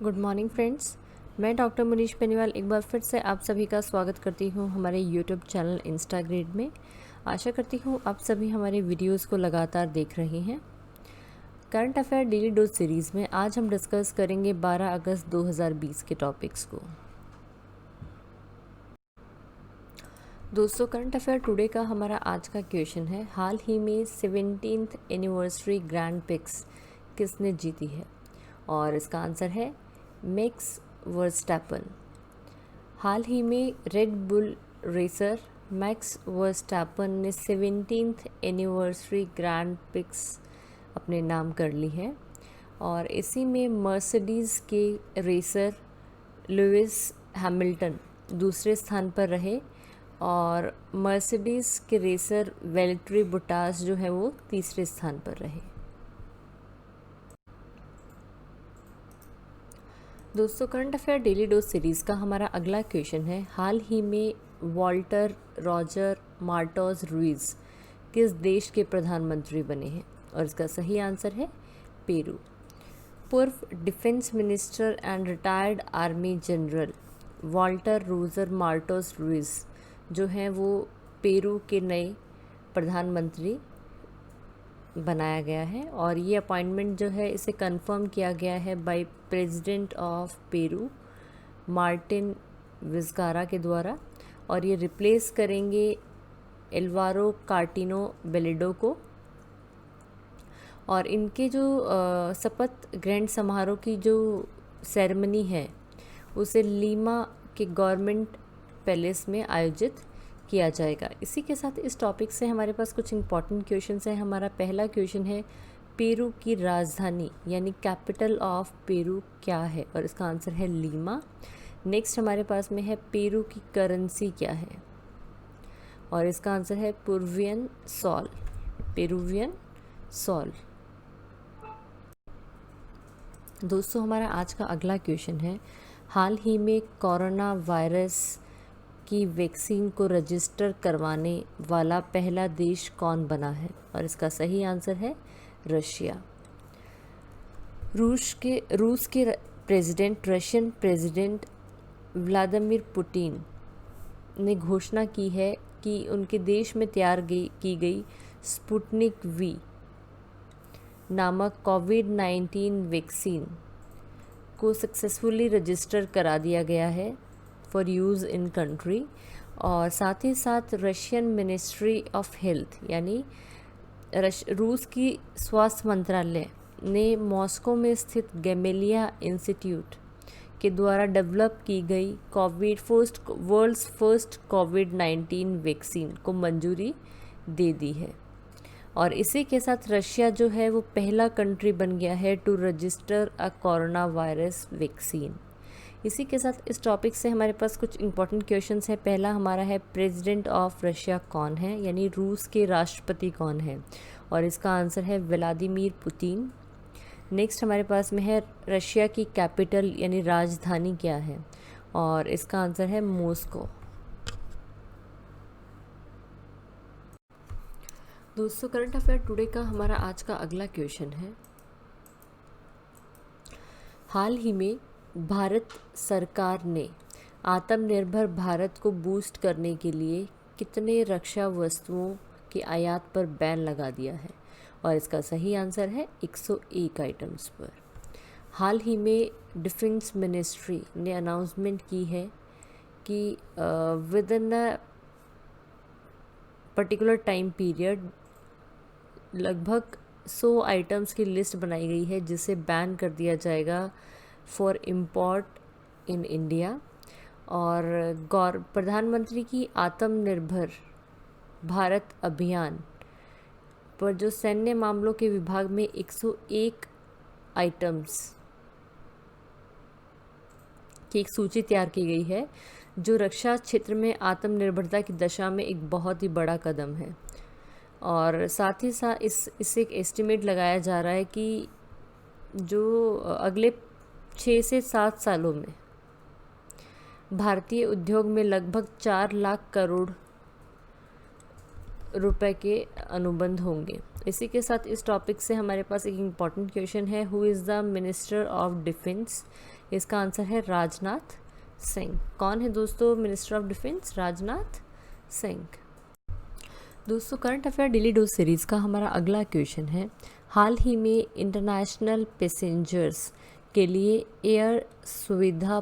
Good morning friends. मैं doctor Manish Beniwal एक बार फिर से आप सभी का स्वागत करती हूँ हमारे यूट्यूब चैनल इंस्टाग्रेड में। आशा करती हूँ आप सभी हमारे वीडियोस को लगातार देख रहे हैं। Current affair daily dose series में आज हम डिस्कस करेंगे 12 अगस्त 2020 के टॉपिक्स को। दोस्तों, करंट अफेयर टुडे का हमारा आज का क्वेश्चन है, हाल ही में 17th एनिवर्सरी ग्रैंड प्रिक्स किसने जीती है? और इसका आंसर है मैक्स वर्स्टैपन। हाल ही में red bull racer max Verstappen ने 17th एनिवर्सरी ग्रैंड प्रिक्स अपने नाम कर ली है और इसी में मर्सिडीज़ के रेसर लुइस हैमिल्टन दूसरे स्थान पर रहे और मर्सिडीज़ के रेसर वेल्ट्री बुटास जो है वो तीसरे स्थान पर रहे। दोस्तों, current affair daily dose series का हमारा अगला क्वेश्चन है, हाल ही में वॉल्टर रॉजर मार्टोज रुइज किस देश के प्रधानमंत्री बने हैं? और इसका सही आंसर है पेरू। पूर्व defence minister and retired army general Walter Roger Martos Ruiz जो हैं वो पेरू के नए प्रधानमंत्री बनाया गया है और ये अपॉइंटमेंट जो है इसे कंफर्म किया गया है by president of Peru Martin Vizcarra के द्वारा और ये रिप्लेस करेंगे एल्वारो कार्टिनो बेलेडो को। और इनके जो शपथ ग्रहण समारोह की जो सेरेमनी है उसे लीमा के गवर्नमेंट पैलेस में आयोजित किया जाएगा। इसी के साथ इस टॉपिक से हमारे पास कुछ इंपॉर्टेंट क्वेश्चंस हैं। हमारा पहला क्वेश्चन है, पेरू की राजधानी यानी कैपिटल ऑफ पेरू क्या है? और इसका आंसर है लीमा। नेक्स्ट हमारे पास में है, पेरू की करेंसी क्या है? और इसका आंसर है पेरुवियन सॉल। Peruvian sol. दोस्तों, हमारा आज का अगला क्वेश्चन है, हाल ही में कोरोना वायरस की वैक्सीन को रजिस्टर करवाने वाला पहला देश कौन बना है? और इसका सही आंसर है रशिया। रूस के president Russian president Vladimir Putin ने घोषणा की है कि उनके देश में तैयार की गई स्पुतनिक वी नामक कोविड-19 वैक्सीन को सक्सेसफुली रजिस्टर करा दिया गया है फॉर यूज़ इन कंट्री। और साथ ही साथ रशियन मिनिस्ट्री ऑफ हेल्थ यानी रूस की स्वास्थ्य मंत्रालय ने मॉस्को में स्थित गैमेलिया इंस्टीट्यूट के द्वारा डेवलप की गई वर्ल्ड्स फर्स्ट कोविड-19 वैक्सीन को मंजूरी दे दी है। और इसी के साथ रशिया जो है वो पहला कंट्री बन गया है to register a coronavirus vaccine. इसी के साथ इस टॉपिक से हमारे पास कुछ इंपॉर्टेंट क्वेश्चंस हैं। पहला हमारा है, प्रेसिडेंट ऑफ रशिया कौन है यानी रूस के राष्ट्रपति कौन है? और इसका आंसर है व्लादिमीर पुतिन। नेक्स्ट हमारे पास में है, रशिया की कैपिटल यानी राजधानी क्या है? और इसका आंसर है मॉस्को। दोस्तों, करंट अफेयर टुडे का हमारा आज का अगला क्वेश्चन है, हाल ही में भारत सरकार ने आत्मनिर्भर भारत को बूस्ट करने के लिए कितने रक्षा वस्तुओं के आयात पर बैन लगा दिया है? और इसका सही आंसर है 101 आइटम्स पर। हाल ही में डिफेंस मिनिस्ट्री ने अनाउंसमेंट की है कि with in a particular time period लगभग 100 आइटम्स की लिस्ट बनाई गई है जिसे बैन कर दिया जाएगा फॉर इम्पोर्ट इन इंडिया। और प्रधानमंत्री की आत्मनिर्भर भारत अभियान पर जो सैन्य मामलों के विभाग में 101 आइटम्स की एक सूची तैयार की गई है जो रक्षा क्षेत्र में आत्मनिर्भरता की दिशा में एक बहुत ही बड़ा कदम है। और साथ ही साथ इससे एक एस्टिमेट लगाया जा रहा है कि जो अगले 6 से 7 सालों में भारतीय उद्योग में लगभग 4 लाख करोड़ रुपए के अनुबंध होंगे। इसी के साथ इस टॉपिक से हमारे पास एक इम्पॉर्टेंट क्वेश्चन है, who is the minister of defence इसका आंसर है राजनाथ सिंह। कौन है दोस्तों minister of defence? Rajnath Singh. दोस्तों current affair daily dose series का हमारा अगला क्वेश्चन है, हाल ही में इंटरनेशनल पैसेंजर्स के लिए एयर सुविधा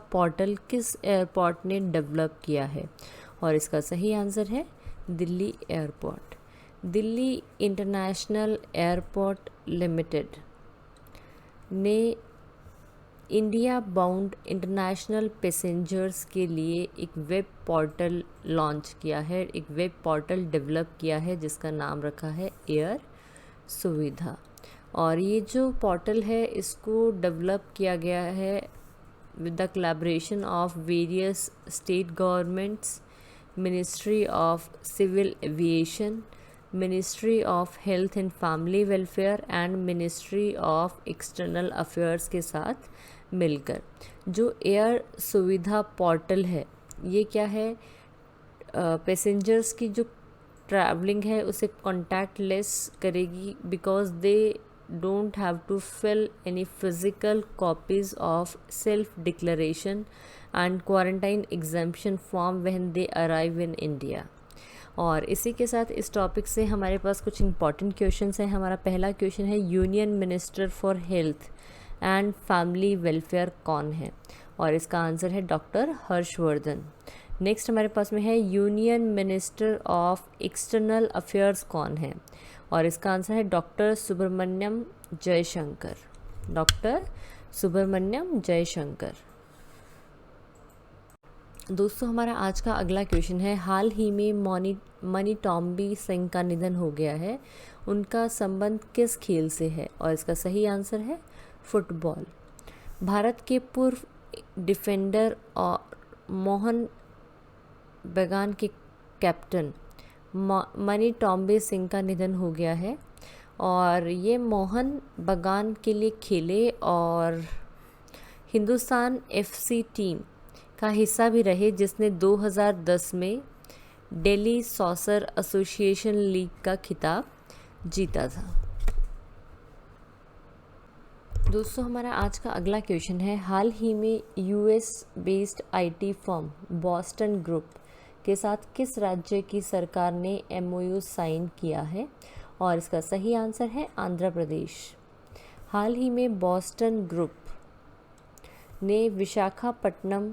पोर्टल किस एयरपोर्ट ने डेवलप किया है? और इसका सही आंसर है Delhi airport. Delhi international airport limited ने इंडिया बाउंड इंटरनेशनल पैसेंजर्स के लिए एक वेब पोर्टल लॉन्च किया है, एक वेब पोर्टल डेवलप किया है जिसका नाम रखा है एयर सुविधा। और ये जो पोर्टल है इसको डेवलप किया गया है with the collaboration of various state governments, ministry of civil aviation, ministry of health and family welfare and ministry of external affairs के साथ मिलकर। जो एयर सुविधा पोर्टल है ये क्या है, पैसेंजर्स की जो ट्रैवलिंग है उसे कॉन्टैक्टलेस करेगी, because they don't have to fill any physical copies of self declaration and quarantine exemption form when they arrive in India. और इसी के साथ इस टॉपिक से हमारे पास कुछ इंपॉर्टेंट क्वेश्चंस हैं। हमारा पहला क्वेश्चन है, union minister for health and family welfare कौन है? और इसका आंसर है डॉक्टर हर्षवर्धन। नेक्स्ट हमारे पास में है, union minister of external affairs कौन है? और इसका आंसर है डॉक्टर सुब्रमण्यम जयशंकर। डॉक्टर सुब्रमण्यम जयशंकर। दोस्तों हमारा आज का अगला क्वेश्चन है, हाल ही में मनी टॉम्बी सिंह का निधन हो गया है, उनका संबंध किस खेल से है? और इसका सही आंसर है फुटबॉल। भारत के पूर्व डिफेंडर और मोहन बगान के कैप्टन मनी टॉम्बे सिंह का निधन हो गया है और ये मोहन बगान के लिए खेले और हिंदुस्तान एफसी टीम का हिस्सा भी रहे, जिसने 2010 में दिल्ली सॉकर एसोसिएशन लीग का खिताब जीता था। दोस्तों हमारा आज का अगला क्वेश्चन है, हाल ही में US based IT firm Boston group के साथ किस राज्य की सरकार ने एमओयू साइन किया है? और इसका सही आंसर है आंध्र प्रदेश। हाल ही में बॉस्टन ग्रुप ने विशाखापट्टनम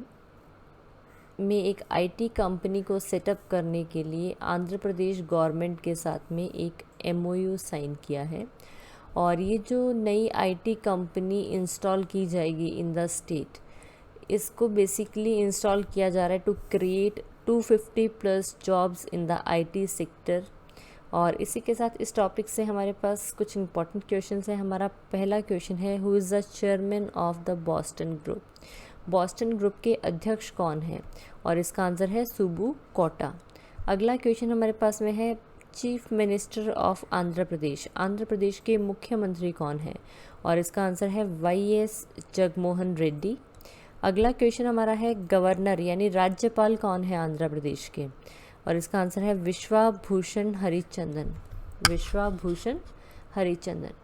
में एक आईटी कंपनी को सेटअप करने के लिए आंध्र प्रदेश गवर्नमेंट के साथ में एक एमओयू साइन किया है। और ये जो नई आईटी कंपनी इंस्टॉल की जाएगी इन द स्टेट, इसको बेसिकली इंस्टॉल किया जा रहा है to create 250+ jobs in the IT sector. और इसी के साथ इस टॉपिक से हमारे पास कुछ इंपॉर्टेंट क्वेश्चंस हैं। हमारा पहला क्वेश्चन है, who is the chairman of the Boston group? Boston group के अध्यक्ष कौन है? और इसका आंसर है सुबू कोटा। अगला क्वेश्चन हमारे पास में है, chief minister of Andhra Pradesh, Andhra Pradesh के मुख्यमंत्री कौन है? और इसका आंसर है वाईएस जगनमोहन रेड्डी। अगला क्वेश्चन हमारा है, गवर्नर यानी राज्यपाल कौन है आंध्र प्रदेश के? और इसका आंसर है विश्वभूषण हरिचंदन। विश्वभूषण हरिचंदन।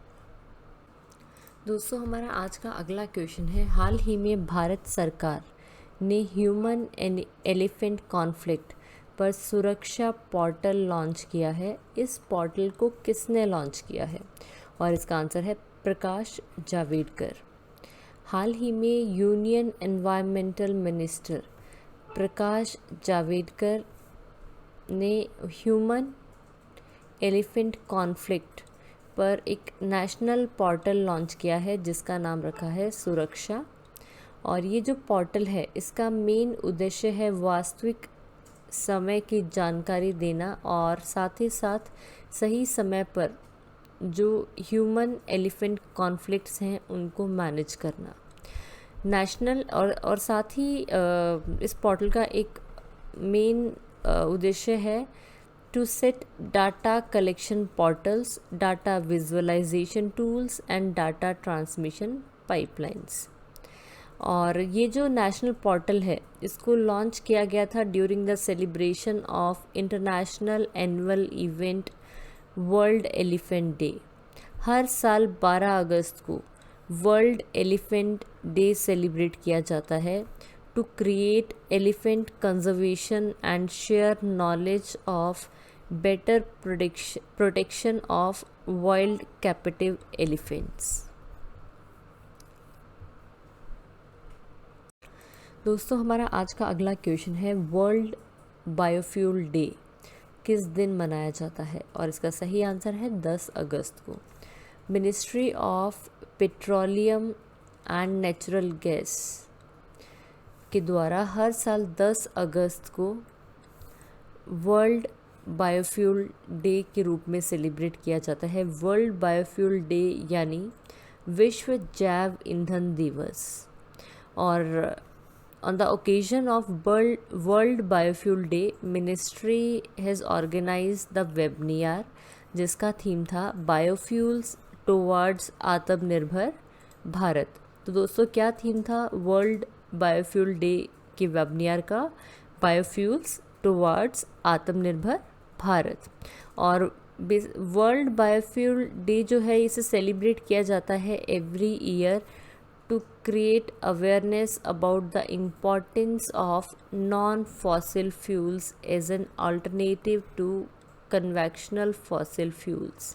दोस्तों हमारा आज का अगला क्वेश्चन है, हाल ही में भारत सरकार ने ह्यूमन एलिफेंट कॉन्फ्लिक्ट पर सुरक्षा पोर्टल लॉन्च किया है। इस पोर्टल को किसने लॉन्च किया है? और इसका आंसर है प्रकाश जावड़ेकर। हाल ही में union environmental minister Prakash Javadekar ने ह्यूमन एलिफेंट कॉन्फ्लिक्ट पर एक नेशनल पोर्टल लॉन्च किया है जिसका नाम रखा है सुरक्षा। और ये जो पोर्टल है इसका मेन उद्देश्य है वास्तविक समय की जानकारी देना और साथ ही साथ सही समय पर जो ह्यूमन एलिफेंट कॉन्फ्लिक्ट्स हैं उनको मैनेज करना। नेशनल और साथ ही इस पोर्टल का एक मेन उद्देश्य है to set data collection portals, data visualisation tools and data transmission pipelines. और ये जो नेशनल पोर्टल है इसको लॉन्च किया गया था during the celebration of international annual event world elephant day. हर साल 12 अगस्त को वर्ल्ड एलिफेंट डे सेलिब्रेट किया जाता है to create elephant conservation and share knowledge of better protection of wild captive elephants. दोस्तों हमारा आज का अगला क्वेश्चन है, वर्ल्ड बायोफ्यूल डे किस दिन मनाया जाता है? और इसका सही आंसर है 10 अगस्त को। Ministry of petroleum and natural gas के द्वारा हर साल 10 अगस्त को वर्ल्ड बायोफ्यूल डे के रूप में सेलिब्रेट किया जाता है। वर्ल्ड बायोफ्यूल डे यानी विश्व जैव ईंधन दिवस। और on the occasion of World Biofuel Day, Ministry has organized the webinar जिसका थीम था बायोफ्यूल्स टुवर्ड्स आत्मनिर्भर भारत। तो दोस्तों क्या थीम था वर्ल्ड बायोफ्यूल डे के वेबिनार का? बायोफ्यूल्स टुवर्ड्स आत्मनिर्भर भारत। और वर्ल्ड बायोफ्यूल डे जो है इसे सेलिब्रेट किया जाता है every year to create awareness about the importance of non-fossil fuels as an alternative to conventional fossil fuels।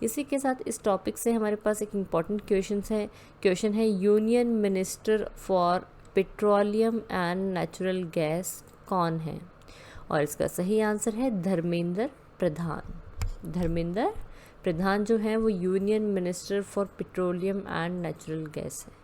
इसी के साथ इस टॉपिक से हमारे पास एक इम्पॉर्टेंट क्वेश्चन है union minister for petroleum and natural gas कौन है? और इसका सही आंसर है धर्मेंद्र प्रधान। धर्मेंद्र प्रधान जो है वो union minister for petroleum and natural gas है।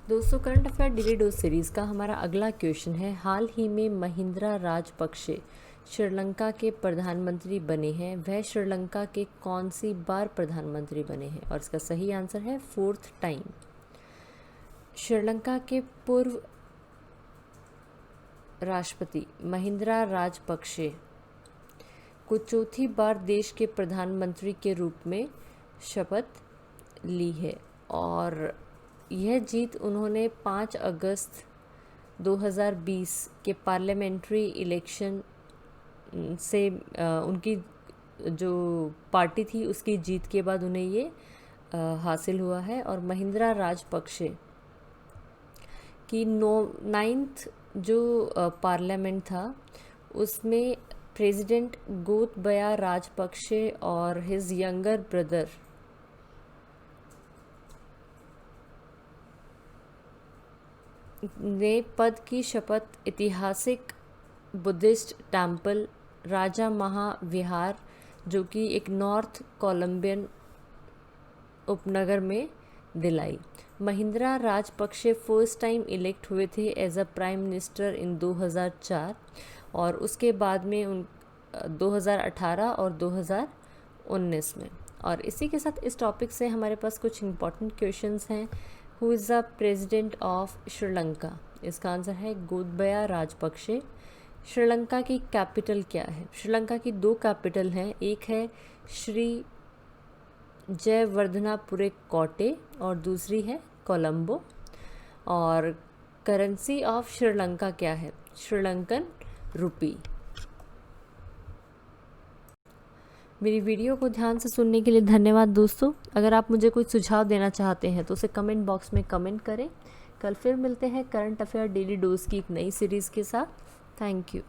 दोस्तों current affair daily dose series का हमारा अगला क्वेश्चन है, हाल ही में महिंद्रा राजपक्षे श्रीलंका के प्रधानमंत्री बने हैं, वह श्रीलंका के कौन सी बार प्रधानमंत्री बने हैं? और इसका सही आंसर है 4th टाइम। श्रीलंका के पूर्व राष्ट्रपति महिंद्रा राजपक्षे को चौथी बार देश के प्रधानमंत्री के रूप में शपथ ली है। और यह जीत उन्होंने 5 अगस्त 2020 के पार्लियामेंट्री इलेक्शन से उनकी जो पार्टी थी उसकी जीत के बाद उन्हें ये हासिल हुआ है। और महिंद्रा राजपक्षे की 9th जो पार्लियामेंट था उसमें प्रेसिडेंट गोतबाया राजपक्षे और हिज यंगर ब्रदर ने पद की शपथ ऐतिहासिक बुद्धिस्ट टेम्पल राजा महा विहार जो कि एक नॉर्थ कोलंबियन उपनगर में दिलाई। Mahindra Rajapaksa first time elect हुए थे as a prime minister in 2004 और उसके बाद में 2018 और 2019 में। और इसी के साथ इस टॉपिक से हमारे पास कुछ इम्पॉर्टेंट क्वेश्चंस हैं। Who is the president of Sri Lanka? इसका आंसर है गोतबाया राजपक्षे। श्रीलंका की कैपिटल क्या है? श्रीलंका की 2 कैपिटल हैं, एक है श्री जयवर्धनापुरे कोटे और दूसरी है कोलंबो। और करेंसी ऑफ श्रीलंका क्या है? श्रीलंकन रुपी। मेरी वीडियो को ध्यान से सुनने के लिए धन्यवाद दोस्तों। अगर आप मुझे कोई सुझाव देना चाहते हैं तो उसे कमेंट बॉक्स में कमेंट करें। कल फिर मिलते हैं करंट अफेयर डेली डोज की एक नई सीरीज़ के साथ। Thank you.